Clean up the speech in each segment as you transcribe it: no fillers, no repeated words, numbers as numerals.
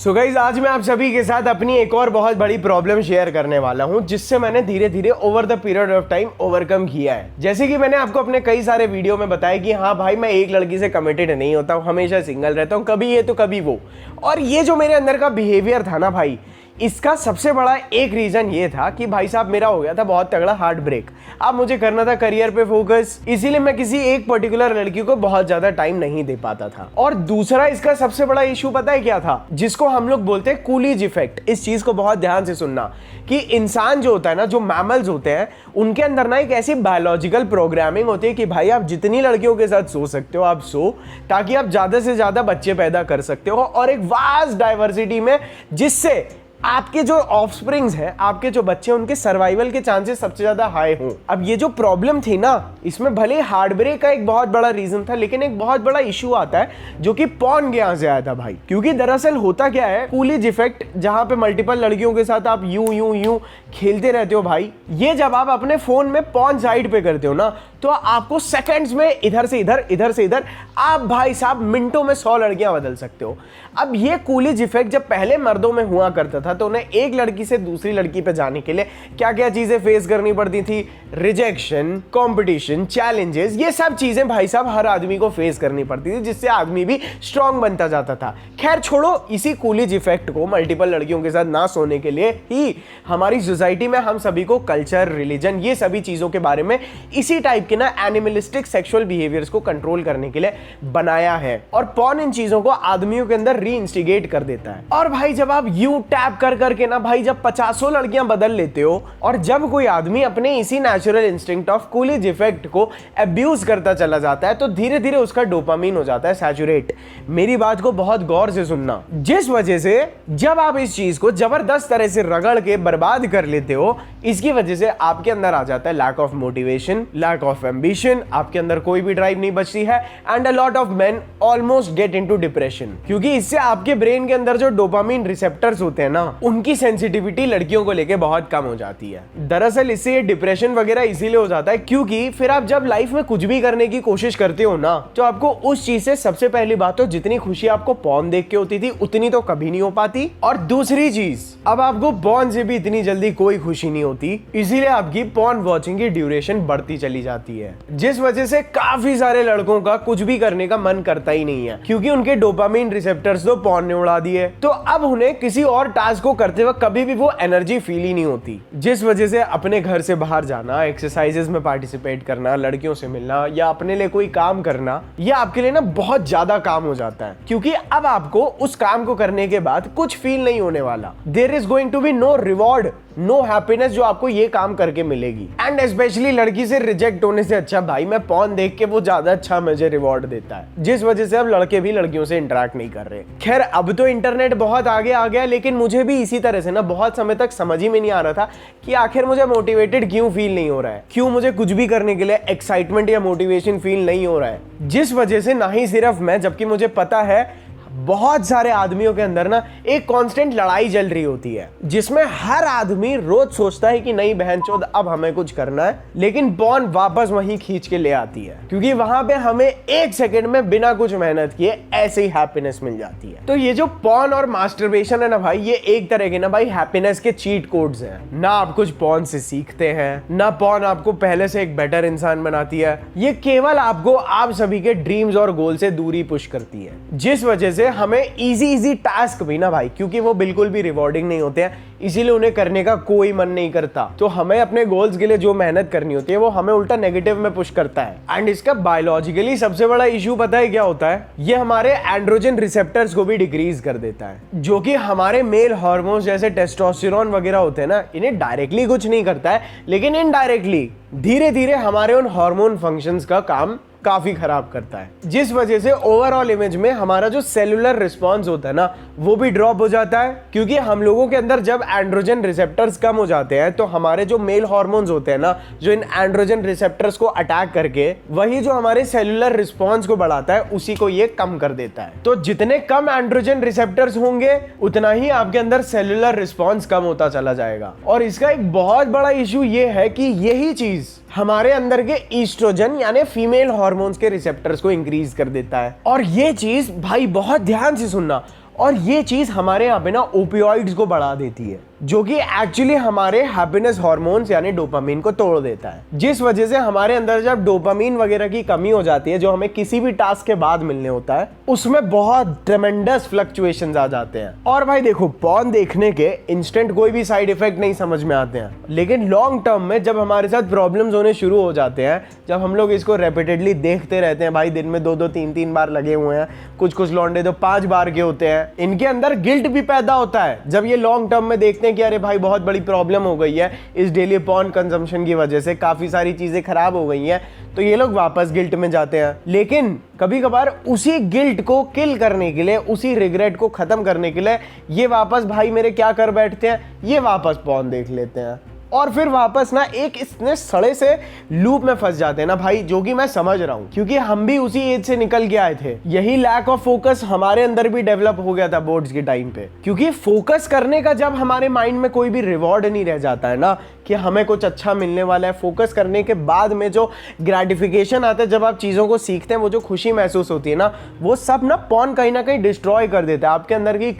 So guys, आज मैं आप सभी के साथ अपनी एक और बहुत बड़ी प्रॉब्लम शेयर करने वाला हूं, जिससे मैंने धीरे धीरे over the period of time overcome किया है। जैसे कि मैंने आपको अपने कई सारे वीडियो में बताया कि हाँ भाई, मैं एक लड़की से कमिटेड नहीं होता हूँ, हमेशा सिंगल रहता हूँ, कभी ये तो कभी वो। और ये जो मेरे अंदर का बिहेवियर था ना भाई, इसका सबसे बड़ा एक रीजन ये था कि भाई साहब, मेरा हो गया था बहुत तगड़ा हार्ट ब्रेक। अब मुझे करना था करियर पे फोकस, इसीलिए मैं किसी एक पर्टिकुलर लड़की को बहुत ज्यादा टाइम नहीं दे पाता था। और दूसरा इसका सबसे बड़ा इशू पता है क्या था, जिसको हम लोग बोलते हैं कूलीज इफेक्ट। इस चीज को बहुत ध्यान से सुनना कि इंसान जो होता है ना, जो मैमल्स होते हैं, उनके अंदर ना एक ऐसी बायोलॉजिकल प्रोग्रामिंग होती है कि भाई आप जितनी लड़कियों के साथ सो सकते हो आप सो, ताकि आप ज्यादा से ज्यादा बच्चे पैदा कर सकते हो, और एक वास्ट डाइवर्सिटी में, जिससे आपके जो ऑफस्प्रिंग्स हैं, आपके जो बच्चे हैं, उनके सर्वाइवल के चांसेस सबसे ज्यादा हाई हों। अब ये जो प्रॉब्लम थी ना, इसमें भले हार्ट ब्रेक का एक बहुत बड़ा रीजन था, लेकिन एक बहुत बड़ा इशू आता है जो कि पॉर्न के यहां से आया था भाई। क्योंकि दरअसल होता क्या है, कूलीज इफेक्ट, जहां पे मल्टीपल लड़कियों के साथ आप यूं खेलते रहते हो भाई, ये जब आप अपने फोन में पॉर्न साइड पे करते हो ना, तो आपको सेकंड्स में इधर से इधर आप भाई साहब मिनटों में 100 लड़कियां बदल सकते हो। अब ये कूलीज इफेक्ट जब पहले मर्दों में हुआ करता था, तो उन्हें एक लड़की से दूसरी लड़की पे जाने के लिए क्या क्या चीजें फेस करनी पड़ती थी, रिजेक्शन, कंपटीशन, चैलेंजेस, ये सब चीजें भाई साहब हर आदमी को फेस करनी पड़ती थी, जिससे आदमी भी स्ट्रांग बनता जाता था। खैर छोड़ो, इसी कूलीज इफेक्ट को मल्टीपल लड़कियों के साथ ना सोने के लिए ही हमारी सोसाइटी में हम सभी को कल्चर, रिलीजन, ये सभी चीजों के बारे में इसी टाइप के ना एनिमलिस्टिक सेक्सुअल बिहेवियर्स को कंट्रोल करने के लिए बनाया है। और पॉर्न इन चीजों को आदमियों के अंदर रीइंस्टिगेट कर देता है। और भाई जब आप यू टैप कर करके ना भाई, जब 50 लड़कियां बदल लेते हो, और जब कोई आदमी अपने इसी natural instinct of Coolidge effect को अब्यूज करता चला जाता है, तो धीरे धीरे उसका डोपामीन हो जाता है सैचुरेट। मेरी बात को बहुत गौर से सुनना, जिस वजह से जब आप इस चीज को जबरदस्त तरह से रगड़ के बर्बाद कर लेते हो, इसकी वजह से आपके अंदर आ जाता है lack of motivation, lack of ambition, आपके अंदर कोई भी ड्राइव नहीं बचती है, and a lot of men almost get into depression. क्योंकि इससे आपके ब्रेन के अंदर जो डोपामीन रिसेप्टर्स होते हैं ना, उनकी सेंसिटिविटी लड़कियों को लेके बहुत कम हो जाती है। दरअसल इससे ये डिप्रेशन वगैरह इसीलिए हो जाता है क्योंकि फिर आप जब लाइफ में कुछ भी करने की कोशिश करते हो ना, तो आपको उस चीज से सबसे पहली बात तो जितनी खुशी आपको पॉर्न देख के होती थी, उतनी तो कभी नहीं हो पाती। और दूसरी चीज, अब आपको पॉर्न से भी इतनी जल्दी कोई खुशी नहीं होती, इसीलिए आपकी पॉर्न वॉचिंग की ड्यूरेशन बढ़ती चली जाती है, जिस वजह से काफी सारे लड़कों का कुछ भी करने का मन करता ही नहीं है, क्योंकि उनके डोपामीन रिसेप्टर्स तो पॉर्न ने उड़ा दिए। तो अब उन्हें किसी और टास्क को करते वक्त कभी भी वो एनर्जी फील ही नहीं होती, जिस वजह से अपने घर से बाहर जाना, एक्सरसाइजेस में पार्टिसिपेट करना, लड़कियों से मिलना, या अपने लिए कोई काम करना, ये आपके लिए ना बहुत ज्यादा काम हो जाता है। क्योंकि अब आपको उस काम को करने के बाद कुछ फील नहीं होने वाला। There is going to be no reward, no happiness जो आपको ये काम करके मिलेगी। एंड स्पेशली लड़की से रिजेक्ट होने से अच्छा भाई, मैं पॉर्न देख के वो ज्यादा अच्छा मुझे रिवॉर्ड देता है, जिस वजह से अब लड़के भी लड़कियों से इंटरेक्ट नहीं कर रहे। खैर अब तो इंटरनेट बहुत आगे आ गया, लेकिन मुझे भी इसी तरह से ना बहुत समय तक समझ ही में नहीं आ रहा था कि आखिर मुझे मोटिवेटेड क्यों फील नहीं हो रहा है, क्यों मुझे कुछ भी करने के लिए एक्साइटमेंट या मोटिवेशन फील नहीं हो रहा है। जिस वजह से ना ही सिर्फ मैं, जबकि मुझे पता है बहुत सारे आदमियों के अंदर ना एक कांस्टेंट लड़ाई चल रही होती है, जिसमें हर आदमी रोज सोचता है कि नहीं बहनचोद अब हमें कुछ करना है, लेकिन पॉर्न वापस वहीं खींच के ले आती है, क्योंकि वहां पे हमें एक सेकंड में बिना कुछ मेहनत किए ऐसे ही हैप्पीनेस मिल जाती है। तो ये जो पॉर्न और मास्टरबेशन है ना भाई, ये एक तरह के ना भाई हैप्पीनेस के चीट कोड्स हैं। ना आप कुछ पॉर्न से सीखते हैं, ना पॉर्न आपको पहले से एक बेटर इंसान बनाती है, ये केवल आपको आप सभी के ड्रीम्स और गोल से दूरी पुश करती है, जिस वजह से हमें इजी टास्क भी ना भाई, क्योंकि वो बिल्कुल भी रिवॉर्डिंग नहीं होते हैं, इसीलिए उन्हें करने का कोई मन नहीं करता। तो हमें अपने गोल्स के लिए जो मेहनत करनी होती है, वो हमें उल्टा नेगेटिव में पुश करता है। एंड इसका बायोलॉजिकली सबसे बड़ा इशू पता है क्या होता है, ये हमारे एंड्रोजन रिसेप्टर्स को भी डिक्रीज कर देता है, जो कि हमारे मेल हार्मोन्स जैसे टेस्टोस्टेरोन वगैरह होते हैं ना, इन्हें डायरेक्टली कुछ नहीं करता है, लेकिन इनडायरेक्टली धीरे धीरे हमारे उन हार्मोन फंक्शंस का काम काफी खराब करता है, जिस वजह से ओवरऑल इमेज में हमारा जो सेलुलर रिस्पॉन्स होता है ना, वो भी ड्रॉप हो जाता है। क्योंकि हम लोगों के अंदर जब एंड्रोजन रिसेप्टर्स कम हो जाते हैं, तो हमारे जो मेल हार्मोन्स होते हैं ना, जो इन एंड्रोजन रिसेप्टर्स को अटैक करके वही जो हमारे सेलुलर रिस्पॉन्स को बढ़ाता है, उसी को ये कम कर देता है। तो जितने कम एंड्रोजन रिसेप्टर्स होंगे, उतना ही आपके अंदर सेलुलर रिस्पॉन्स कम होता चला जाएगा। और इसका एक बहुत बड़ा इशू ये है कि यही चीज हमारे अंदर के ईस्ट्रोजन यानी फीमेल हार्मोन्स के रिसेप्टर्स को इंक्रीज कर देता है। और ये चीज भाई बहुत ध्यान से सुनना, और ये चीज हमारे यहाँ पे ना ओपियोइड्स को बढ़ा देती है, जो कि एक्चुअली हमारे हैप्पीनेस हार्मोन्स यानी डोपामिन को तोड़ देता है, जिस वजह से हमारे अंदर जब डोपामिन वगैरह की कमी हो जाती है, जो हमें किसी भी टास्क के बाद मिलने होता है, उसमें बहुत ट्रेमेंडस फ्लक्चुएशंस आ जाते हैं। और भाई देखो, पॉर्न देखने के इंस्टेंट कोई भी साइड इफेक्ट नहीं समझ में आते हैं, लेकिन लॉन्ग टर्म में जब हमारे साथ प्रॉब्लम्स होने शुरू हो जाते हैं, जब हम लोग इसको रेपिटेडली देखते रहते हैं, भाई दिन में 2-2 3-3 बार लगे हुए हैं, कुछ लौंडे तो 5 बार के होते हैं, इनके अंदर गिल्ट भी पैदा होता है जब ये लॉन्ग टर्म में देखते हैं कि अरे भाई बहुत बड़ी प्रॉब्लम हो गई है इस डेली पॉर्न कंजम्पशन की वजह से, काफी सारी चीजें खराब हो गई हैं, तो ये लोग वापस गिल्ट में जाते हैं। लेकिन कभी कभार उसी गिल्ट को किल करने के लिए, उसी रिग्रेट को खत्म करने के लिए ये वापस भाई मेरे क्या कर बैठते हैं, ये वापस पॉर्न देख लेते हैं और फिर वापस ना एक इतने सड़े से लूप में फंस जाते हैं ना भाई, जो कि मैं समझ रहा हूं, क्योंकि हम भी उसी एज से निकल के आए थे। यही लैक ऑफ फोकस हमारे अंदर भी डेवलप हो गया था बोर्ड्स के टाइम पे, क्योंकि फोकस करने का जब हमारे माइंड में कोई भी रिवॉर्ड नहीं रह जाता है ना कि हमें कुछ अच्छा मिलने वाला है, फोकस करने के बाद में जो ग्रेटिफिकेशन आता है, जब आप चीज़ों को सीखते हैं, वो जो खुशी महसूस होती है ना, वो सब ना पॉर्न कहीं ना कहीं डिस्ट्रॉय कर देता है आपके अंदर की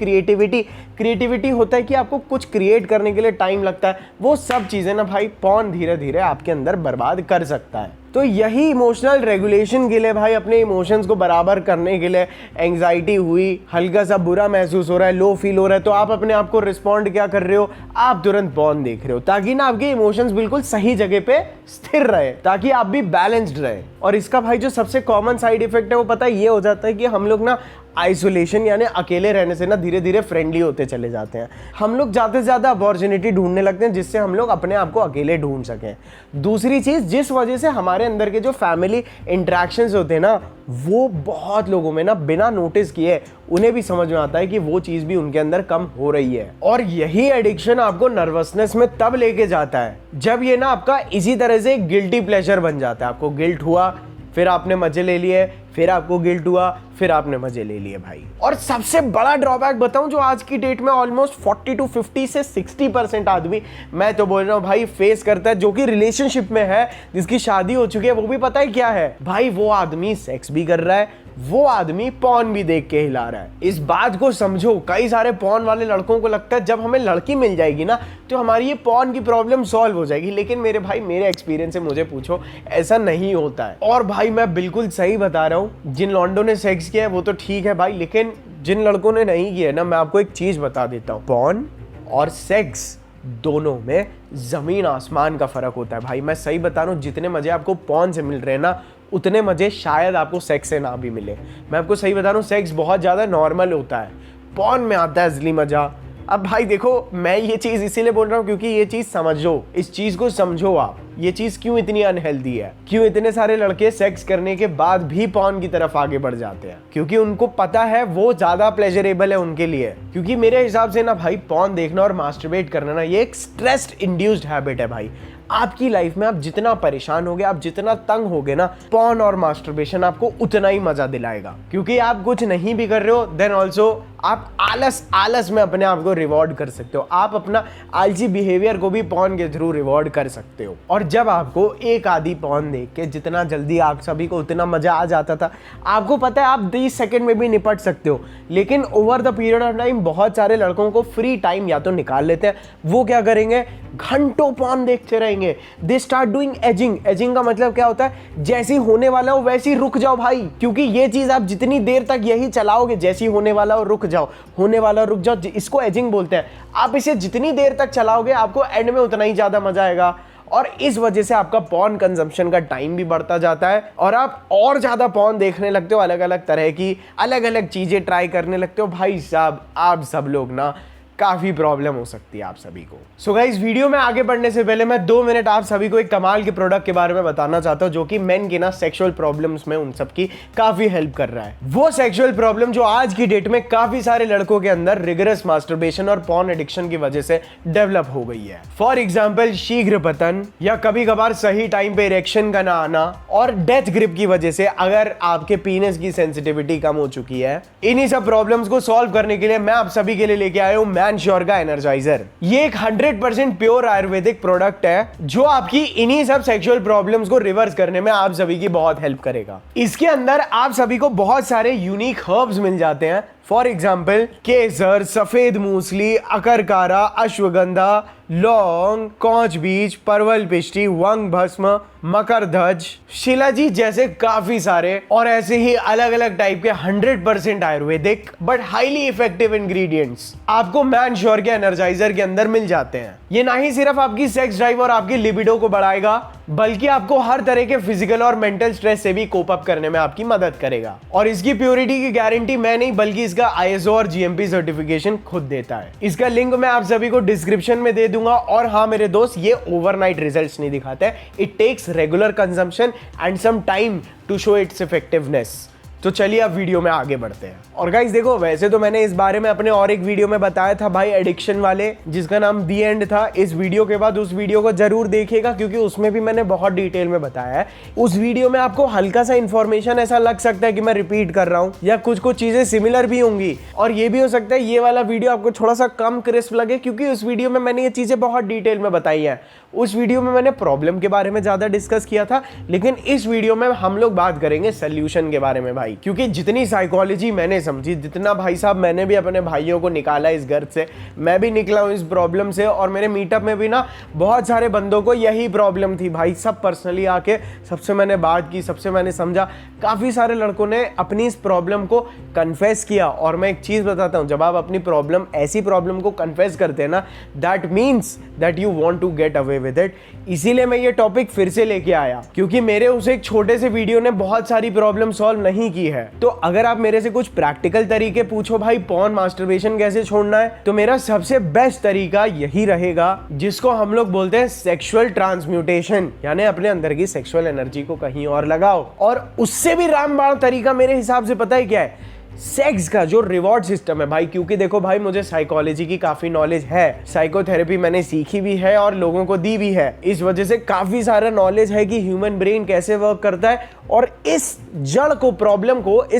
क्रिएटिविटी होता है कि आपको कुछ क्रिएट करने के लिए टाइम लगता है, वो सब चीज़ें ना भाई पॉर्न धीरे धीरे आपके अंदर बर्बाद कर सकता है। तो यही इमोशनल रेगुलेशन के लिए भाई, अपने इमोशंस को बराबर करने के लिए, एंग्जाइटी हुई, हल्का सा बुरा महसूस हो रहा है, लो फील हो रहा है, तो आप अपने आप को रिस्पॉन्ड क्या कर रहे हो, आप तुरंत पॉर्न देख रहे हो, ताकि ना आपके इमोशंस बिल्कुल सही जगह पे स्थिर रहे, ताकि आप भी बैलेंस्ड रहे। और इसका भाई जो सबसे कॉमन साइड इफेक्ट है वो पता है ये हो जाता है कि हम लोग ना आइसोलेशन यानी अकेले रहने से ना धीरे धीरे फ्रेंडली होते चले जाते हैं। हम लोग ज़्यादा से ज़्यादा अपॉर्चुनिटी ढूंढने लगते हैं जिससे हम लोग अपने आप को अकेले ढूंढ सकें। दूसरी चीज़, जिस वजह से हमारे अंदर के जो फैमिली इंटरेक्शंस होते हैं ना, वो बहुत लोगों में ना बिना नोटिस किए उन्हें भी समझ में आता है कि वो चीज़ भी उनके अंदर कम हो रही है। और यही एडिक्शन आपको नर्वसनेस में तब लेके जाता है जब ये ना आपका इसी तरह से गिल्टी प्लेजर बन जाता है। आपको गिल्ट हुआ, फिर आपने मजे ले लिए, फिर आपको गिल्ट हुआ, फिर आपने मजे ले लिए भाई। और सबसे बड़ा ड्रॉबैक बताऊं जो आज की डेट में ऑलमोस्ट 40 to 50 से 60% आदमी, मैं तो बोल रहा हूं भाई, फेस करता है, जो कि रिलेशनशिप में है, जिसकी शादी हो चुकी है, वो भी पता है क्या है भाई, वो आदमी सेक्स भी कर रहा है, वो आदमी पॉर्न भी देख के हिला रहा है। इस बात को समझो, कई सारे पॉर्न वाले लड़कों को लगता है जब हमें लड़की मिल जाएगी ना तो हमारी ये पॉर्न की प्रॉब्लम सॉल्व हो जाएगी, लेकिन मेरे भाई, मेरे एक्सपीरियंस से मुझे पूछो, ऐसा नहीं होता है। और भाई मैं बिल्कुल सही बता रहा हूँ, जिन लॉन्डो ने सेक्स किया है वो तो ठीक है भाई, लेकिन जिन लड़कों ने नहीं किया है ना, मैं आपको एक चीज बता देता हूँ, पॉर्न और सेक्स दोनों में जमीन आसमान का फर्क होता है भाई। मैं सही बता रहा हूँ, जितने मजे आपको पॉर्न से मिल रहे हैं ना, उतने मजे शायद आपको सेक्स से ना भी मिले। मैं आपको सही बता रहा हूँ, सेक्स बहुत ज़्यादा नॉर्मल होता है, पॉर्न में आता है असली मजा। अब भाई देखो, मैं ये चीज़ इसीलिए बोल रहा हूँ क्योंकि ये चीज़ समझो, इस चीज़ को समझो आप, ये चीज़ क्यों इतनी अनहेल्दी है, क्यों इतने सारे लड़के सेक्स करने के बाद भी पॉर्न की तरफ आगे बढ़ जाते हैं, क्योंकि उनको पता है वो ज़्यादा प्लेजरेबल है उनके लिए। क्योंकि मेरे हिसाब से ना भाई, पॉर्न देखना और मास्टरबेट करना ना, ये एक स्ट्रेस इंड्यूस्ड हैबिट है भाई। आपकी लाइफ में आप जितना परेशान होगे, आप जितना तंग होगे ना, पॉर्न और मास्टरबेशन आपको उतना ही मजा दिलाएगा। क्योंकि आप कुछ नहीं भी कर रहे हो, देन ऑल्सो आप आलस में अपने आप को रिवॉर्ड कर सकते हो, आप अपना आलसी बिहेवियर को भी पॉर्न के थ्रू रिवॉर्ड कर सकते हो। और जब आपको एक आधी पॉर्न देख के जितना जल्दी आप सभी को उतना मजा आ जाता था, आपको पता है आप 20 सेकंड में भी निपट सकते हो, लेकिन over the period of time बहुत सारे लड़कों को फ्री टाइम या तो निकाल लेते हैं, वो क्या करेंगे, घंटों पॉर्न देखते रहेंगे। They start doing ageing. Ageing का मतलब क्या होता है, जैसी होने वाला हो वैसी रुक जाओ भाई, क्योंकि ये चीज आप जितनी देर तक यही चलाओगे, जैसी होने वाला हो रुक जाओ, होने वाला रुक जाओ, इसको एजिंग बोलते हैं। आप इसे जितनी देर तक चलाओगे आपको एंड में उतना ही ज्यादा मजा आएगा, और इस वजह से आपका पॉर्न कंजम्पशन का टाइम भी बढ़ता जाता है और आप और ज्यादा पॉर्न देखने लगते हो, अलग अलग तरह की अलग अलग चीजें ट्राई करने लगते हो। भाई साहब, आप सब लोग ना काफी प्रॉब्लम हो सकती है आप सभी को। सो गाइस, वीडियो में आगे बढ़ने से पहले मैं 2 मिनट आप सभी को एक कमाल के प्रोडक्ट के बारे में बताना चाहता हूं, जो कि मेन के ना सेक्सुअल प्रॉब्लम्स में उन सब की काफी हेल्प कर रहा है। वो सेक्सुअल प्रॉब्लम जो आज की डेट में काफी सारे लड़कों के अंदर रिगरस मास्टरबेशन और पॉर्न एडिक्शन की वजह से डेवलप हो गई है। फॉर एग्जाम्पल, शीघ्र पतन, या कभी कभार सही टाइम पे इरेक्शन का ना आना, और डेथ ग्रिप की वजह से अगर आपके पीनस की सेंसिटिविटी कम हो चुकी है। इन्हीं सब प्रॉब्लम्स को सॉल्व करने के लिए मैं आप सभी के लिए लेके आया हूं मैन श्योर का एनर्जाइजर। ये एक 100% प्योर आयुर्वेदिक प्रोडक्ट है जो आपकी इन्हीं सब सेक्सुअल प्रॉब्लम्स को रिवर्स करने में आप सभी की बहुत हेल्प करेगा। इसके अंदर आप सभी को बहुत सारे यूनिक हर्ब्स मिल जाते हैं फॉर एग्जाम्पल केसर, सफेद मूसली, अकरकारा, अश्वगंधा, लौंग, कौच बीज, परवल पिष्टी, वंग भस्म, मकरध्वज, शिलाजीत जैसे काफी सारे और ऐसे ही अलग अलग टाइप के 100% Ayurvedic but highly effective ingredients आपको मैन श्योर के एनर्जाइजर के अंदर मिल जाते हैं। ये ना ही सिर्फ आपकी सेक्स ड्राइव और आपकी लिबिडो को बढ़ाएगा बल्कि आपको हर तरह के फिजिकल और मेंटल स्ट्रेस से भी कोप अप करने में आपकी मदद करेगा। और इसकी प्योरिटी की गारंटी मैं नहीं बल्कि इसका ISO और GMP सर्टिफिकेशन खुद देता है। इसका लिंक मैं आप सभी को डिस्क्रिप्शन में दे दूंगा। और हाँ मेरे दोस्त, ये ओवरनाइट रिजल्ट्स नहीं दिखाते हैं। It takes regular consumption and some time to show its effectiveness. तो चलिए अब वीडियो में आगे बढ़ते हैं। और गाइस देखो, वैसे तो मैंने इस बारे में अपने और एक वीडियो में बताया था भाई, एडिक्शन वाले, जिसका नाम दी एंड था। इस वीडियो के बाद उस वीडियो को जरूर देखिएगा क्योंकि उसमें भी मैंने बहुत डिटेल में बताया है। उस वीडियो में आपको हल्का सा इंफॉर्मेशन ऐसा लग सकता है कि मैं रिपीट कर रहा हूँ या कुछ कुछ चीजें सिमिलर भी होंगी, और ये भी हो सकता है ये वाला वीडियो आपको थोड़ा सा कम क्रिस्प लगे क्योंकि उस वीडियो में मैंने ये चीजें बहुत डिटेल में बताई है। उस वीडियो में मैंने प्रॉब्लम के बारे में ज्यादा डिस्कस किया था, लेकिन इस वीडियो में हम लोग बात करेंगे सोल्यूशन के बारे में भाई। क्योंकि जितनी साइकोलॉजी मैंने समझी, जितना भाई साहब मैंने भी अपने भाइयों को निकाला इस घर से, मैं भी निकला हूं इस प्रॉब्लम से। और मेरे मीटअप में भी ना बहुत सारे बंदों को यही प्रॉब्लम थी भाई। सब पर्सनली आके सबसे मैंने बात की, सबसे मैंने समझा। काफी सारे लड़कों ने अपनी इस प्रॉब्लम को कन्फेस किया। और मैं एक चीज बताता हूं, जब आप अपनी प्रॉब्लम, ऐसी प्रॉब्लम को कन्फेस करते हैं ना, that means that you want to get away with it. इसीलिए मैं ये टॉपिक फिर से लेके आया क्योंकि मेरे उस एक छोटे से वीडियो ने बहुत सारी प्रॉब्लम सॉल्व नहीं की है। तो अगर आप मेरे से कुछ प्रैक्टिकल तरीके पूछो भाई, पॉर्न मास्टरबेशन कैसे छोड़ना है, तो मेरा सबसे बेस्ट तरीका यही रहेगा जिसको हम लोग बोलते हैं सेक्सुअल ट्रांसम्यूटेशन, यानी अपने अंदर की सेक्सुअल एनर्जी को कहीं और लगाओ। और उससे भी रामबाण तरीका मेरे हिसाब से पता है क्या है? सेक्स का जो रिवॉर्ड सिस्टम है भाई। क्योंकि देखो भाई, मुझे साइकोलॉजी की काफी नॉलेज है, साइकोथेरेपी मैंने सीखी भी है और लोगों को दी भी है। इस वजह से काफी सारा नॉलेज है कि ह्यूमन ब्रेन कैसे वर्क करता है। और इस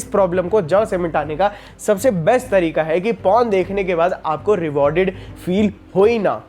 प्रॉब्लम को जड़ से मिटाने का सबसे बेस्ट तरीका है कि पॉर्न देखने के बाद आपको रिवॉर्डेड फील हो ही ना।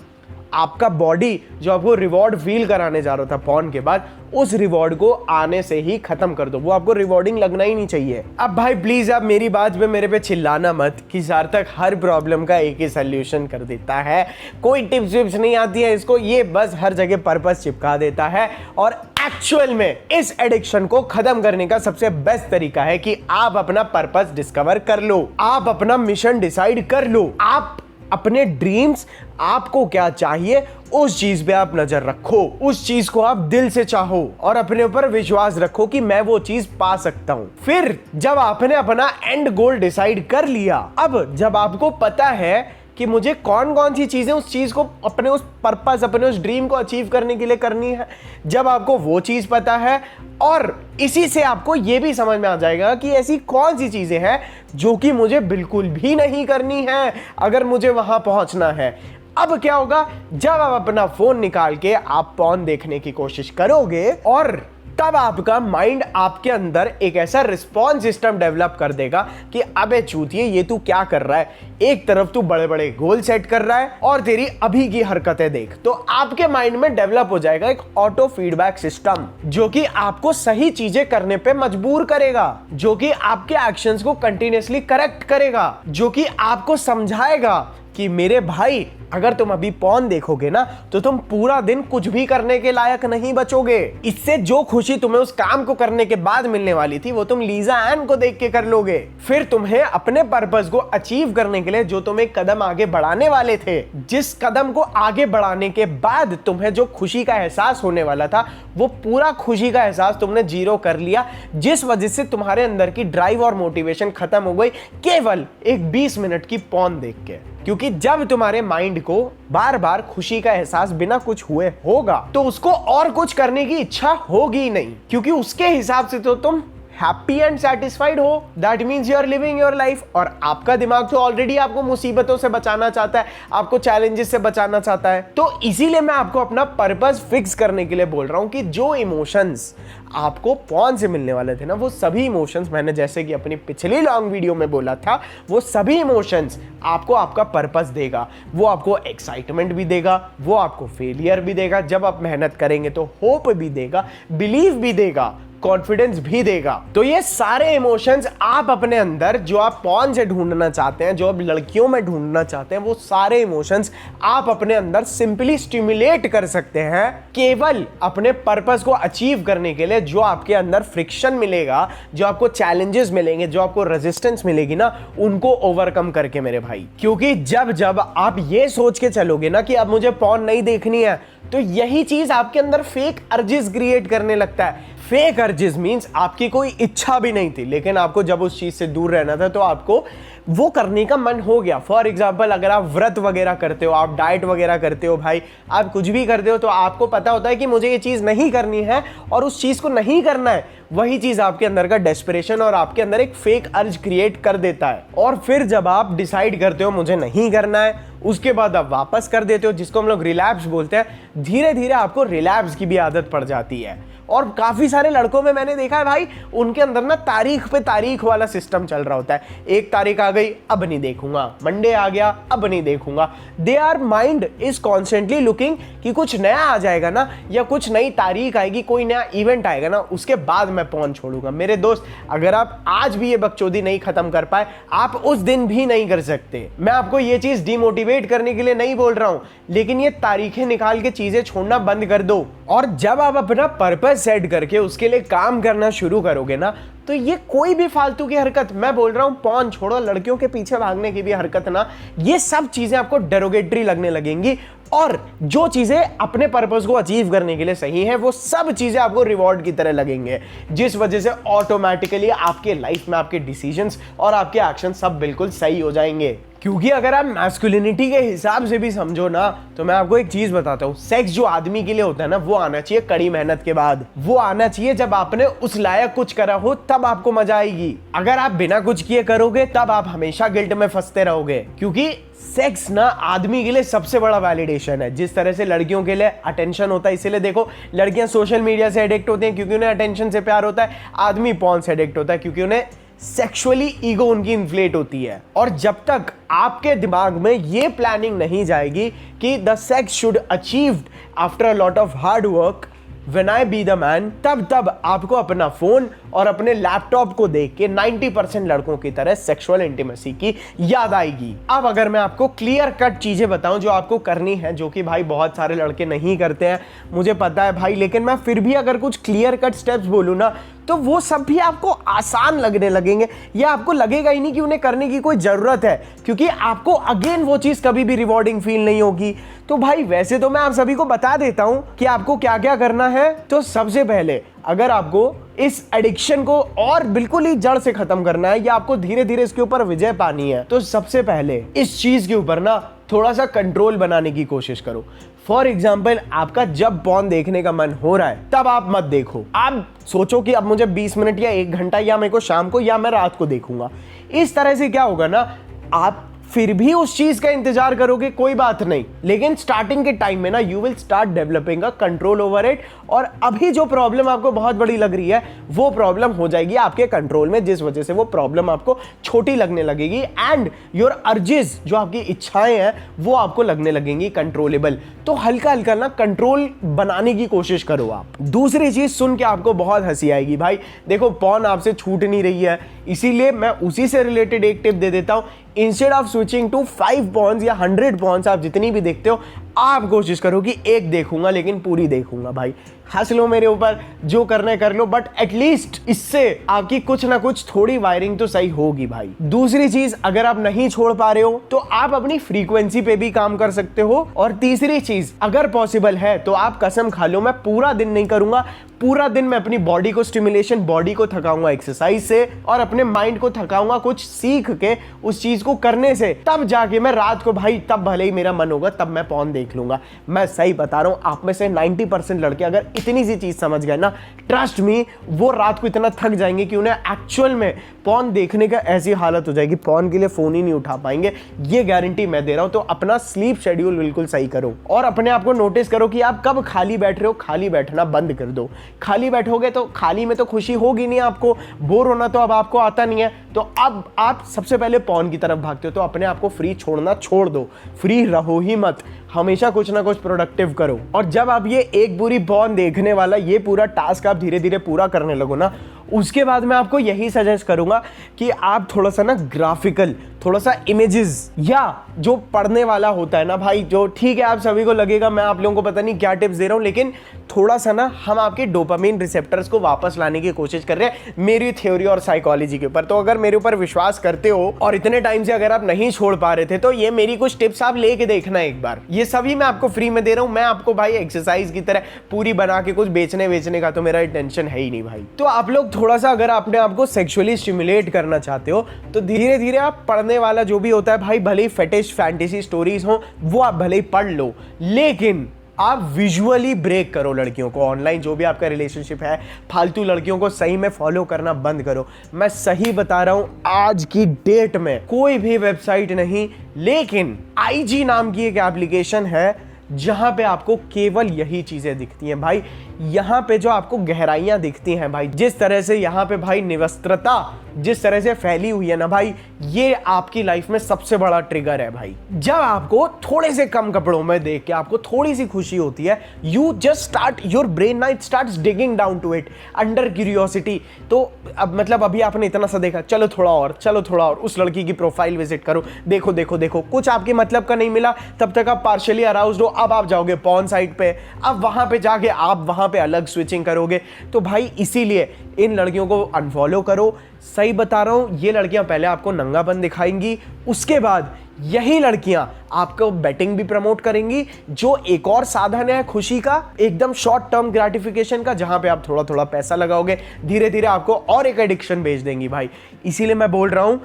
आपका बॉडी जो आपको रिवॉर्ड फील कराने जा रहा था पॉर्न के बाद, उस रिवॉर्ड को आने से ही खत्म कर दो। वो आपको रिवॉर्डिंग लगना ही नहीं चाहिए। अब भाई प्लीज आप मेरी बात पे मेरे पे चिल्लाना मत कि सार्थक हर प्रॉब्लम का एक ही सोल्यूशन कर देता है, कोई टिप्स विप्स नहीं आती है इसको, ये बस हर जगह पर्पस चिपका देता है। और एक्चुअल में इस एडिक्शन को खत्म करने का सबसे बेस्ट तरीका है कि आप अपना पर्पस डिस्कवर कर लो, आप अपना मिशन डिसाइड कर लो, आप अपने ड्रीम्स, आपको क्या चाहिए उस चीज पे आप नजर रखो, उस चीज को आप दिल से चाहो और अपने ऊपर विश्वास रखो कि मैं वो चीज पा सकता हूं। फिर जब आपने अपना एंड गोल डिसाइड कर लिया, अब जब आपको पता है कि मुझे कौन कौन सी चीजें उस चीज को, अपने उस पर्पस, अपने उस ड्रीम को अचीव करने के लिए करनी है, जब आपको वो चीज पता है और इसी से आपको ये भी समझ में आ जाएगा कि ऐसी कौन सी चीजें हैं जो कि मुझे बिल्कुल भी नहीं करनी है अगर मुझे वहां पहुंचना है। अब क्या होगा, जब आप अपना फोन निकाल के आप पॉर्न देखने की कोशिश करोगे और तब आपका माइंड आपके अंदर एक ऐसा रिस्पॉन्स सिस्टम डेवलप कर देगा कि अबे चूतिए ये तू क्या कर रहा है, एक तरफ तू बड़े बड़े गोल सेट कर रहा है और तेरी अभी की हरकतें देख। तो आपके माइंड में डेवलप हो जाएगा एक ऑटो फीडबैक सिस्टम जो कि आपको सही चीजें करने पे मजबूर करेगा, जो कि आपके एक्शंस को कंटिन्यूअसली करेक्ट करेगा, जो कि आपको समझाएगा कि मेरे भाई अगर तुम अभी पॉर्न देखोगे ना तो तुम पूरा दिन कुछ भी करने के लायक नहीं बचोगे। इससे जो खुशी तुम्हें उस काम को करने के बाद मिलने वाली थी वो तुम लीजा एन को देख के कर लोगे। फिर तुम्हें अपने पर्पस को अचीव करने के लिए जो तुम एक कदम आगे बढ़ाने वाले थे, जिस कदम को आगे बढ़ाने के बाद तुम्हें जो खुशी का एहसास होने वाला था, वो पूरा खुशी का एहसास तुमने जीरो कर लिया, जिस वजह से तुम्हारे अंदर की ड्राइव और मोटिवेशन खत्म हो गई केवल एक 20 मिनट की पॉर्न देख के। क्योंकि जब तुम्हारे माइंड को बार बार खुशी का एहसास बिना कुछ हुए होगा तो उसको और कुछ करने की इच्छा होगी नहीं, क्योंकि उसके हिसाब से तो तुम हैप्पी एंड सेटिस्फाइड हो। That means you are living your life. और आपका दिमाग तो ऑलरेडी आपको मुसीबतों से बचाना चाहता है, आपको चैलेंजेस से बचाना चाहता है। तो इसीलिए मैं आपको अपना पर्पस फिक्स करने के लिए बोल रहा हूं कि जो इमोशंस आपको पॉर्न से मिलने वाले थे ना, वो सभी इमोशंस, मैंने जैसे कि अपनी पिछली लॉन्ग वीडियो में बोला था, वो सभी इमोशंस आपको आपका पर्पस देगा। वो आपको एक्साइटमेंट भी देगा, वो आपको फेलियर भी देगा, जब आप मेहनत करेंगे तो होप भी देगा, बिलीव भी देगा, कॉन्फिडेंस भी देगा। तो ये सारे इमोशंस आप अपने अंदर जो आप पॉर्न से ढूंढना चाहते हैं, जो आप लड़कियों में ढूंढना चाहते हैं, वो सारे इमोशंस आप अपने अंदर सिंपली स्टिमुलेट कर सकते हैं केवल अपने पर्पस को अचीव करने के लिए। जो आपके अंदर फ्रिक्शन मिलेगा, जो आपको चैलेंजेस मिलेंगे, जो आपको रेजिस्टेंस मिलेगी ना, उनको ओवरकम करके मेरे भाई। क्योंकि जब जब आप ये सोच के चलोगे ना कि अब मुझे पॉर्न नहीं देखनी है, तो यही चीज आपके अंदर फेक अर्जेस क्रिएट करने लगता है। फेक अर्जेस मींस आपकी कोई इच्छा भी नहीं थी, लेकिन आपको जब उस चीज से दूर रहना था तो आपको वो करने का मन हो गया। फॉर एग्जाम्पल, अगर आप व्रत वगैरह करते हो, आप डाइट वगैरह करते हो भाई, आप कुछ भी करते हो, तो आपको पता होता है कि मुझे ये चीज नहीं करनी है और उस चीज को नहीं करना है। वही चीज आपके अंदर का डेस्परेशन और आपके अंदर एक फेक अर्ज क्रिएट कर देता है। और फिर जब आप डिसाइड करते हो मुझे नहीं करना है, उसके बाद आप वापस कर देते हो, जिसको हम लोग रिलैप्स बोलते हैं। धीरे धीरे आपको रिलैप्स की भी आदत पड़ जाती है। और काफी सारे लड़कों में मैंने देखा है भाई, उनके अंदर ना तारीख पे तारीख वाला सिस्टम चल रहा होता है। एक तारीख आ गई, अब नहीं देखूंगा, मंडे आ गया, अब नहीं देखूंगा। Their mind is constantly looking कि कुछ नया आ जाएगा ना, या कुछ नई तारीख आएगी, कोई नया इवेंट आएगा ना, उसके बाद मैं पॉर्न छोड़ूंगा। मेरे दोस्त, अगर आप आज भी ये बकचोदी नहीं खत्म कर पाए, आप उस दिन भी नहीं कर सकते। मैं आपको ये चीज डिमोटिवेट करने के लिए नहीं बोल रहा हूं, लेकिन ये तारीखें निकाल के चीजें छोड़ना बंद कर दो। और जब आप अपना पर्पस सेट करके उसके लिए काम करना शुरू करोगे ना, तो ये कोई भी फालतू की हरकत, मैं बोल रहा हूं पॉर्न छोड़ो, लड़कियों के पीछे भागने की भी हरकत ना, ये सब चीजें आपको डेरोगेटरी लगने लगेंगी। और जो चीजें अपने पर्पस को अचीव करने के लिए सही है, वो सब चीजें आपको रिवॉर्ड की तरह लगेंगे, जिस वजह से ऑटोमेटिकली आपके लाइफ में आपके डिसीजंस और आपके एक्शन सब बिल्कुल सही हो जाएंगे। क्योंकि अगर आप मैस्कुलिनिटी के हिसाब से भी समझो ना, तो मैं आपको एक चीज बताता हूँ, सेक्स जो आदमी के लिए होता है ना, वो आना चाहिए कड़ी मेहनत के बाद। वो आना चाहिए जब आपने उस लायक कुछ करा हो, तब आपको मजा आएगी। अगर आप बिना कुछ किए करोगे, तब आप हमेशा गिल्ट में फंसते रहोगे। क्योंकि सेक्स ना आदमी के लिए सबसे बड़ा वैलिडेशन है। जिस तरह से लड़कियों के लिए अटेंशन होता है, इसीलिए देखो लड़कियां सोशल मीडिया से एडिक्ट होती हैं क्योंकि उन्हें अटेंशन से प्यार होता है। आदमी पॉर्न से एडिक्ट होता है क्योंकि उन्हें सेक्सुअली ईगो उनकी इन्फ्लेट होती है। और जब तक आपके दिमाग में ये प्लानिंग नहीं जाएगी कि the sex should achieved after a lot of hard work when I be the man, तब आपको अपना फोन और अपने लैपटॉप को देख के 90% लड़कों की तरह सेक्सुअल इंटीमेसी की याद आएगी। अब अगर मैं आपको क्लियर कट चीजें बताऊं जो आपको करनी है, जो कि भाई बहुत सारे लड़के नहीं करते हैं, मुझे पता है भाई, लेकिन मैं फिर भी अगर कुछ क्लियर कट स्टेप्स बोलूं ना, तो वो सब भी आपको आसान लगने लगेंगे, या आपको लगेगा ही नहीं कि उन्हें करने की कोई जरूरत है, क्योंकि आपको अगेन वो चीज कभी भी रिवॉर्डिंग फील नहीं होगी। तो भाई वैसे तो मैं आप सभी को बता देता हूं कि आपको क्या क्या करना है। तो सबसे पहले, अगर आपको इस एडिक्शन को और बिल्कुल ही जड़ से खत्म करना है, या आपको धीरे धीरे इसके ऊपर विजय पानी है, तो सबसे पहले इस चीज के ऊपर ना थोड़ा सा कंट्रोल बनाने की कोशिश करो। फॉर एग्जाम्पल, आपका जब पॉर्न देखने का मन हो रहा है, तब आप मत देखो। आप सोचो कि अब मुझे 20 मिनट या 1 घंटा, या मेरे को शाम को या मैं रात को देखूंगा। इस तरह से क्या होगा ना, आप फिर भी उस चीज का इंतजार करोगे, कोई बात नहीं, लेकिन स्टार्टिंग के टाइम में ना you will start developing a control over it. और अभी जो प्रॉब्लम आपको बहुत बड़ी लग रही है, वो प्रॉब्लम हो जाएगी आपके कंट्रोल में, जिस वजह से वो प्रॉब्लम आपको छोटी लगने लगेगी। एंड योर अर्जेस, जो आपकी इच्छाएं हैं, वो आपको लगने लगेंगी कंट्रोलेबल। तो हल्का हल्का ना कंट्रोल बनाने की कोशिश करो आप। दूसरी चीज सुन के आपको बहुत हंसी आएगी भाई, देखो पॉर्न आपसे छूट नहीं रही है, इसीलिए मैं उसी से रिलेटेड एक टिप दे देता हूं। इंस्टेड ऑफ स्विचिंग टू 5 पॉर्न्स या 100 पॉर्न्स, आप जितनी भी देखते हो, आप कोशिश करो कि एक देखूंगा, लेकिन पूरी देखूंगा। भाई हंस लो मेरे ऊपर, जो करना है कर लो, बट एटलीस्ट इससे आपकी कुछ ना कुछ थोड़ी वायरिंग तो सही होगी भाई। दूसरी चीज, अगर आप नहीं छोड़ पा रहे हो तो आप अपनी फ्रीक्वेंसी पे भी काम कर सकते हो। और तीसरी चीज, अगर पॉसिबल है तो आप कसम खा लो, मैं पूरा दिन नहीं करूंगा, पूरा दिन मैं अपनी बॉडी को स्टिमुलेशन, बॉडी को थकाऊंगा एक्सरसाइज से, और अपने माइंड को थकाऊंगा कुछ सीख के, उस चीज को करने से। तब जाके मैं रात को भाई, तब भले ही मेरा मन होगा, तब मैं पॉर्न देख लूंगा। मैं सही बता रहा हूं, आप में से 90% लड़के अगर इतनी सी चीज समझ गए ना, ट्रस्ट मी, वो रात को इतना थक जाएंगे कि उन्हें एक्चुअल में पॉर्न देखने का ऐसी हालत हो जाएगी, पॉर्न के लिए फोन ही नहीं उठा पाएंगे। ये गारंटी मैं दे रहा हूं। तो अपना स्लीप शेड्यूल बिल्कुल सही करो, और अपने आप को नोटिस करो कि आप कब खाली बैठ रहे हो। खाली बैठना बंद कर दो। खाली बैठोगे तो खाली में तो खुशी होगी नहीं, आपको बोर होना तो अब आपको आता नहीं है, तो अब आप सबसे पहले पॉर्न की तरफ भागते हो। तो अपने आप को फ्री छोड़ना छोड़ दो, फ्री रहो ही मत। हमेशा कुछ ना कुछ प्रोडक्टिव करो। और जब आप ये एक बुरी बॉन देखने वाला ये पूरा टास्क आप धीरे धीरे पूरा करने लगो ना, उसके बाद मैं आपको यही सजेस्ट करूंगा कि आप थोड़ा सा ना ग्राफिकल, थोड़ा सा इमेजेस, या जो पढ़ने वाला होता है ना भाई, जो ठीक है आप सभी को लगेगा मैं आप लोगों को पता नहीं क्या टिप्स दे रहा हूं, लेकिन थोड़ा सा ना हम आपके डोपामिन रिसेप्टर्स को वापस लाने की कोशिश कर रहे हैं मेरी थ्योरी और साइकोलॉजी के ऊपर। तो अगर मेरे ऊपर विश्वास करते हो और इतने टाइम से अगर आप नहीं छोड़ पा रहे थे तो ये मेरी कुछ टिप्स आप लेके देखना एक बार। ये सभी मैं आपको फ्री में दे रहा हूं। मैं आपको भाई एक्सरसाइज की तरह पूरी बना के कुछ बेचने का तो मेरा इंटेंशन है ही नहीं भाई। तो आप लोग थोड़ा सा अगर अपने आप को सेक्सुअली स्टिमुलेट करना चाहते हो तो धीरे धीरे आप पढ़ने वाला जो भी होता है भाई, भले ही फेटिश फैंटेसी स्टोरीज हो वो आप भले ही पढ़ लो, लेकिन आप विजुअली ब्रेक करो लड़कियों को। ऑनलाइन जो भी आपका रिलेशनशिप है, फालतू लड़कियों को सही में फॉलो करना बंद करो। मैं सही बता रहा हूं, आज की डेट में कोई भी वेबसाइट नहीं, लेकिन IG नाम की एक एप्लीकेशन है जहां पे आपको केवल यही चीजें दिखती हैं भाई। यहां पे जो आपको गहराइयां दिखती हैं भाई, जिस तरह से यहां पे भाई निवस्त्रता जिस तरह से फैली हुई है ना भाई, ये आपकी लाइफ में सबसे बड़ा ट्रिगर है भाई। जब आपको थोड़े से कम कपड़ों में देख के आपको थोड़ी सी खुशी होती है, you just start your brain ना, it starts digging down to it under curiosity. तो अब मतलब अभी आपने इतना सा देखा, चलो थोड़ा और उस लड़की की प्रोफाइल विजिट करो, देखो कुछ आपके मतलब का नहीं मिला, तब तक आप पार्शियली अराउज्ड हो। अब आप जाओगे पॉर्न साइट पे, अब वहां पे जाके आप वहां पे अलग स्विचिंग करोगे। तो भाई इसीलिए इन लड़कियों को अनफॉलो करो। सही बता रहा हूं, ये लड़कियां पहले आपको नंगापन दिखाएंगी, उसके बाद यही लड़कियां आपको बेटिंग भी प्रमोट करेंगी, जो एक और साधन है खुशी का, एकदम शॉर्ट टर्म ग्रेटिफिकेशन का, जहां पे आप थोड़ा थोड़ा पैसा लगाओगे, धीरे धीरे आपको और एक एडिक्शन भेज देंगी भाई। इसीलिए मैं बोल रहा हूं,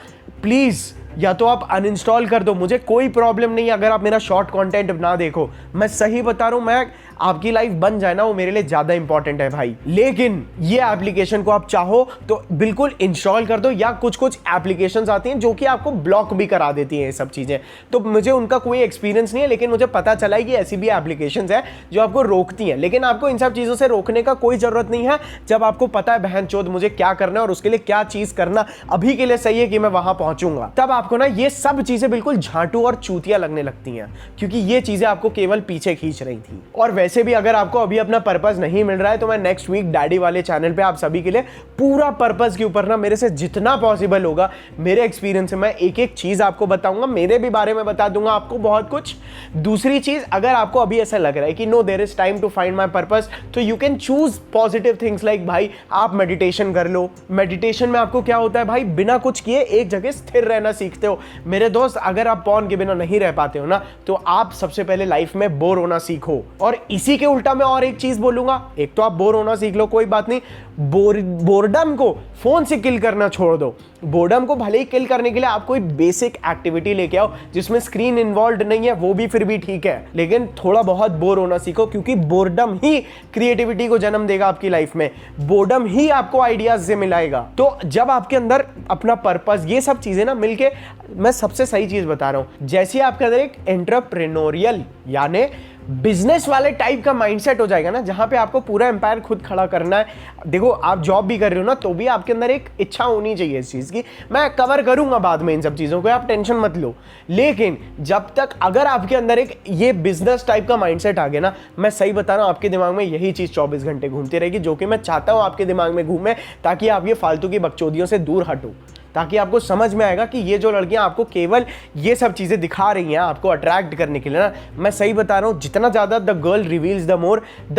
प्लीज या तो आप अनइंस्टॉल कर दो, मुझे कोई प्रॉब्लम नहीं अगर आप मेरा शॉर्ट कंटेंट ना देखो। मैं सही बता रहा हूं, मैं आपकी लाइफ बन जाए ना, वो मेरे लिए ज्यादा इंपॉर्टेंट है भाई। लेकिन ये एप्लीकेशन को आप चाहो तो बिल्कुल इंस्टॉल कर दो, या कुछ एप्लीकेशंस आती हैं जो कि आपको ब्लॉक भी करा देती हैं ये सब चीजें। तो मुझे उनका कोई एक्सपीरियंस नहीं है, लेकिन मुझे पता चला है कि ऐसी भी एप्लीकेशंस है जो आपको रोकती हैं। लेकिन आपको इन सब चीजों से रोकने का कोई जरूरत नहीं है, जब आपको पता है बहनचोद मुझे क्या करना है और उसके लिए क्या चीज करना अभी के लिए सही है कि मैं वहां पहुंचूंगा, तब आपको ना ये सब चीजें बिल्कुल झांटू और चूतिया लगने लगती हैं, क्योंकि ये चीजें आपको केवल पीछे खींच रही थी। और वैसे भी अगर आपको अभी अपना पर्पस नहीं मिल रहा है तो मैं नेक्स्ट वीक डैडी वाले चैनल पे आप सभी के लिए पूरा पर्पस के ऊपर ना मेरे से जितना पॉसिबल होगा, मेरे एक्सपीरियंस से मैं एक एक चीज आपको बताऊंगा, मेरे भी बारे में बता दूंगा आपको बहुत कुछ। दूसरी चीज, अगर आपको अभी ऐसा लग रहा है कि no there is time to find my purpose, तो you can choose positive things like भाई आप मेडिटेशन कर लो। मेडिटेशन में आपको क्या होता है भाई, बिना कुछ किए एक जगह स्थिर रहना सीखते हो। मेरे दोस्त, अगर आप पॉर्न के बिना नहीं रह पाते हो ना, तो आप सबसे पहले लाइफ में बोर होना सीखो। और इसी के उल्टा मैं और एक चीज बोलूंगा, एक तो आप बोर होना सीख लो, कोई बात नहीं, बोर्डम को फोन से किल करना छोड़ दो। बोर्डम को भले ही किल करने के लिए आप कोई बेसिक एक्टिविटी लेके आओ जिसमें स्क्रीन इन्वॉल्व नहीं है, वो भी फिर भी ठीक है, लेकिन थोड़ा बहुत बोर होना सीखो, क्योंकि बोर्डम ही क्रिएटिविटी को जन्म देगा आपकी लाइफ में, बोर्डम ही आपको आइडियाज से मिलाएगा। तो जब आपके अंदर अपना पर्पस, ये सब चीजें ना मिलके, मैं सबसे सही चीज बता रहा हूं, जैसे आपके अंदर एक एंटरप्रेन्योरियल यानी बिजनेस वाले टाइप का माइंडसेट हो जाएगा ना, जहां पे आपको पूरा एम्पायर खुद खड़ा करना है। देखो आप जॉब भी कर रहे हो ना, तो भी आपके अंदर एक इच्छा होनी चाहिए इस चीज की। मैं कवर करूंगा बाद में इन सब चीजों को, आप टेंशन मत लो। लेकिन जब तक अगर आपके अंदर एक ये बिजनेस टाइप का माइंडसेट आ गया ना, मैं सही बता रहा हूं, आपके दिमाग में यही चीज 24 घंटे घूमती रहेगी, जो कि मैं चाहता हूं आपके दिमाग में घूमे, ताकि आप ये फालतू की बकचोदियों से दूर हटो, ताकि आपको समझ में आएगा कि ये जो लड़कियां आपको केवल ये सब चीजें दिखा रही हैं आपको अट्रैक्ट करने के लिए ना, मैं सही बता रहा हूं, जितना ज्यादा the girl reveals the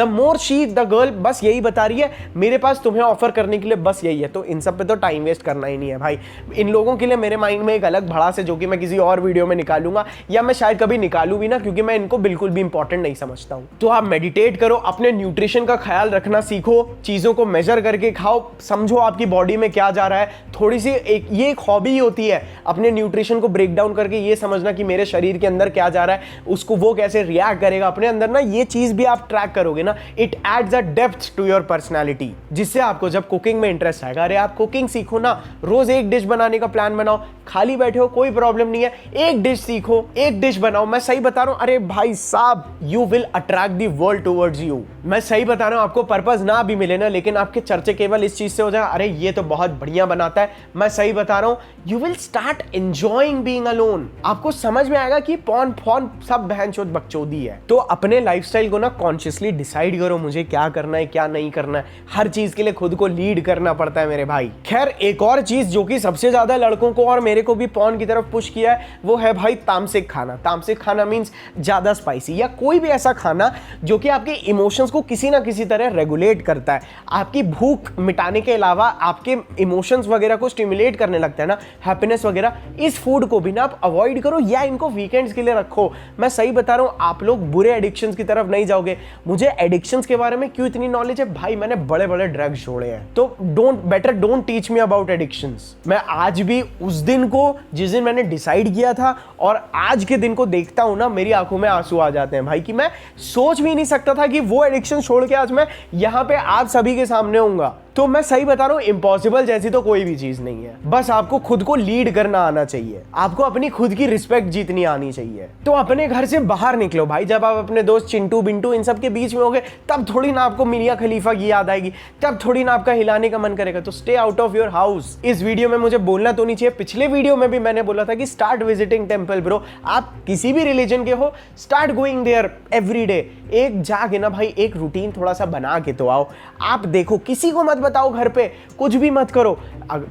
more she the girl बस यही बता रही है मेरे पास तुम्हें ऑफर करने के लिए बस यही है। तो इन सब पे तो टाइम वेस्ट करना ही नहीं है भाई। इन लोगों के लिए मेरे माइंड में एक अलग भड़ास है, जो कि मैं किसी और वीडियो में निकालूंगा, या मैं शायद कभी निकालू भी ना, क्योंकि मैं इनको बिल्कुल भी इंपॉर्टेंट नहीं समझता हूं। तो आप मेडिटेट करो, अपने न्यूट्रिशन का ख्याल रखना सीखो, चीजों को मेजर करके खाओ, समझो आपकी बॉडी में क्या जा रहा है। थोड़ी सी ये एक हॉबी होती है अपने न्यूट्रिशन को ब्रेक डाउन करके ये समझना कि मेरे शरीर के अंदर क्या जा रहा है, उसको वो कैसे रिएक्ट करेगा अपने अंदर ना, ये चीज भी आप ट्रैक करोगे ना, it adds a depth to your personality, जिससे आपको जब कुकिंग में इंटरेस्ट आएगा, अरे आप कुकिंग सीखो ना, रोज एक डिश बनाने का प्लान बनाओ, खाली बैठे हो कोई प्रॉब्लम नहीं है, एक डिश सीखो, एक डिश बनाओ। मैं सही बता रहा हूं, अरे भाई साहब, you will attract the world towards you. मैं सही बता रहा हूं, आपको पर्पस ना भी मिले ना, लेकिन आपके चर्चे केवल इस चीज से हो जाए, अरे ये तो बहुत बढ़िया बनाता है। मैं सही सही बता रहा हूं, you will start enjoying being alone. आपको समझ में आएगा कि पॉन फोन सब बहनचोद बकचोदी है। तो अपने लाइफस्टाइल को ना कॉन्शियसली डिसाइड करो, मुझे क्या करना है क्या नहीं करना है। हर चीज के लिए खुद को लीड करना पड़ता है मेरे भाई। खैर, एक और चीज जो कि सबसे ज्यादा लड़कों को और मेरे को भी पॉन की तरफ पुश किया है, वो है भाई तामसिक खाना। तामसिक खाना मीन्स ज्यादा स्पाइसी या कोई भी ऐसा खाना जो कि आपके इमोशंस को किसी ना किसी तरह रेगुलेट करता है। आपकी भूख मिटाने के अलावा आपके इमोशंस वगैरह को स्टिमुलेट करने लगता है ना, हैप्पीनेस वगैरह। इस फूड को भी ना आप अवॉइड करो या इनको वीकेंड्स के लिए रखो। मैं सही बता रहा हूं, आप लोग बुरे एडिक्शंस की तरफ नहीं जाओगे। मुझे एडिक्शंस के बारे में क्यों इतनी नॉलेज है भाई, मैंने बड़े बड़े ड्रग्स छोड़े हैं। तो don't teach me about addictions. मैं आज भी उस दिन को, जिस दिन मैंने डिसाइड किया था और आज के दिन को देखता हूं ना, मेरी आंखों में आंसू आ जाते हैं भाई, कि मैं सोच भी नहीं सकता था कि वो एडिक्शन छोड़ के आज मैं यहां पे आप सभी के सामने होऊंगा। तो मैं सही बता रहा हूं, इम्पॉसिबल जैसी तो कोई भी चीज नहीं है। बस आपको खुद को लीड करना आना चाहिए, आपको अपनी खुद की रिस्पेक्ट जीतनी आनी चाहिए। तो अपने घर से बाहर निकलो भाई। जब आप अपने दोस्त चिंटू बिंटू इन सब के बीच में होगे, तब थोड़ी ना आपको मियां खलीफा की याद आएगी, तब थोड़ी ना आपका हिलाने का मन करेगा। तो stay out of your house. इस वीडियो में मुझे बोलना तो नहीं चाहिए, पिछले वीडियो में भी मैंने बोला था कि स्टार्ट विजिटिंग टेंपल ब्रो। आप किसी भी रिलीजन के हो, start going there every day. एक जाके ना भाई, एक रूटीन थोड़ा सा बना के तो आओ। आप देखो, किसी को मत बताओ घर पे, कुछ भी मत करो।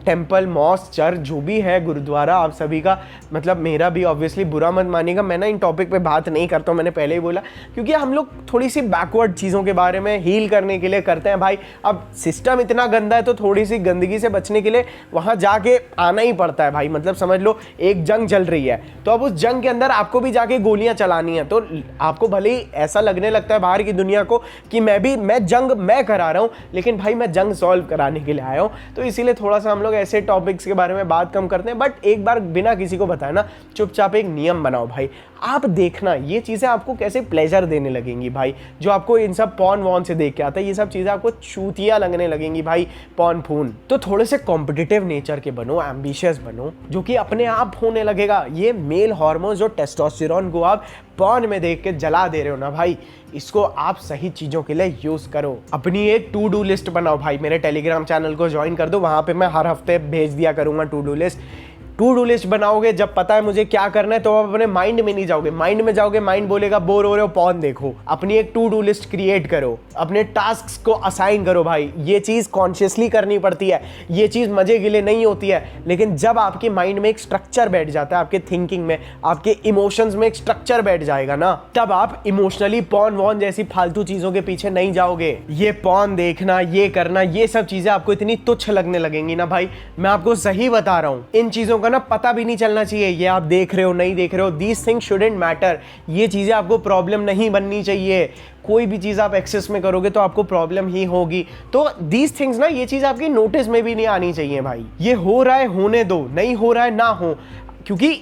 टेंपल, मॉस्क, चर्च जो भी है, गुरुद्वारा, आप सभी का, मतलब मेरा भी ऑब्वियसली बुरा मत मानिएगा। मैं ना इन टॉपिक पे बात नहीं करता हूँ, मैंने पहले ही बोला, क्योंकि हम लोग थोड़ी सी बैकवर्ड चीज़ों के बारे में हील करने के लिए करते हैं भाई। अब सिस्टम इतना गंदा है तो थोड़ी सी गंदगी से बचने के लिए वहाँ जाके आना ही पड़ता है भाई। मतलब समझ लो एक जंग चल रही है, तो अब उस जंग के अंदर आपको भी जाके गोलियां चलानी है। तो आपको भले ही ऐसा लगने लगता है बाहर की दुनिया को कि मैं जंग करा रहा हूँ, लेकिन भाई मैं जंग सॉल्व कराने के लिए आया हूँ। तो इसीलिए थोड़ा सा हम लोग ऐसे टॉपिक्स के बारे में बात कम करते हैं। बट एक बार बिना किसी को बताए ना, चुपचाप एक नियम बनाओ भाई। आप देखना ये चीज़ें आपको कैसे प्लेजर देने लगेंगी भाई। जो आपको इन सब पॉन वॉन से देख के आता है, ये सब चीज़ें आपको चूतिया लगने लगेंगी भाई, पॉन फून। तो थोड़े से कॉम्पिटिटिव नेचर के बनो, एम्बिशियस बनो, जो कि अपने आप होने लगेगा। ये मेल हार्मोन जो टेस्टोस्टेरोन को आप पॉन में देख के जला दे रहे हो ना भाई, इसको आप सही चीज़ों के लिए यूज़ करो। अपनी एक टू डू लिस्ट बनाओ भाई। मेरे टेलीग्राम चैनल को ज्वाइन कर दो, वहाँ पे मैं हर हफ्ते भेज दिया करूँगा टू डू लिस्ट बनाओगे। जब पता है मुझे क्या करना है, तो आप अपने माइंड में नहीं जाओगे। माइंड में जाओगे, माइंड बोलेगा बोर हो रहे हो, पॉन देखो। अपनी एक टू डू लिस्ट क्रिएट करो, अपने टास्क्स को असाइन करो भाई। ये चीज़ कॉन्शियसली करनी पड़ती है, ये चीज़ मजे के लिए नहीं होती है। लेकिन जब आपके माइंड में एक स्ट्रक्चर बैठ जाता है, आपके थिंकिंग में, आपके इमोशंस में एक स्ट्रक्चर बैठ जाएगा ना, तब आप इमोशनली पॉन वॉन जैसी फालतू चीज़ों के पीछे नहीं जाओगे। ये पॉन देखना, ये करना, ये सब चीज़ें आपको इतनी तुच्छ लगने लगेंगी ना भाई, मैं आपको सही बता रहा हूँ। इन चीज़ों का ना पता भी नहीं चलना चाहिए, ये आप देख रहे हो नहीं देख रहे हो, दीज थिंग्स शुडंट मैटर। ये चीजें आपको प्रॉब्लम नहीं बननी चाहिए। कोई भी चीज आप एक्सेस में करोगे तो आपको प्रॉब्लम ही होगी। तो दीज थिंग्स ना, ये चीज आपकी नोटिस में भी नहीं आनी चाहिए भाई। ये हो रहा है होने दो, नहीं हो रहा है ना हो, क्योंकि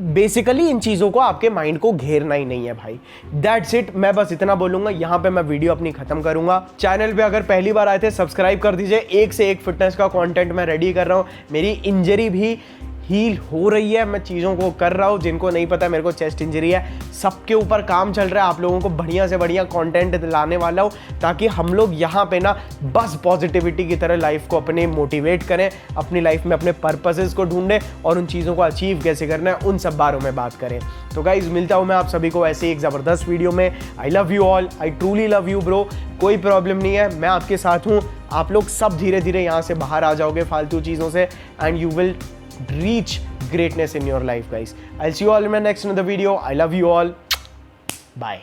बेसिकली इन चीज़ों को आपके माइंड को घेरना ही नहीं है भाई। That's it. मैं बस इतना बोलूंगा, यहाँ पे मैं वीडियो अपनी खत्म करूंगा। चैनल पे अगर पहली बार आए थे, सब्सक्राइब कर दीजिए। एक से एक फिटनेस का कंटेंट मैं रेडी कर रहा हूँ। मेरी इंजरी भी हील हो रही है, मैं चीज़ों को कर रहा हूँ। जिनको नहीं पता मेरे को चेस्ट इंजरी है, सबके ऊपर काम चल रहा है। आप लोगों को बढ़िया से बढ़िया कंटेंट लाने वाला हूँ, ताकि हम लोग यहाँ पे ना बस पॉजिटिविटी की तरह लाइफ को अपने मोटिवेट करें, अपनी लाइफ में अपने पर्पसेस को ढूंढें और उन चीज़ों को अचीव कैसे करना है उन सब बारों में बात करें। तो गाइज, मिलता हूँ मैं आप सभी को ऐसे एक ज़बरदस्त वीडियो में। I love you all, I truly love you bro. कोई प्रॉब्लम नहीं है, मैं आपके साथ हूँ। आप लोग सब धीरे धीरे यहाँ से बाहर आ जाओगे फालतू चीज़ों से, and you will reach greatness in your life, guys. I'll see you all in my next another video. I love you all. Bye.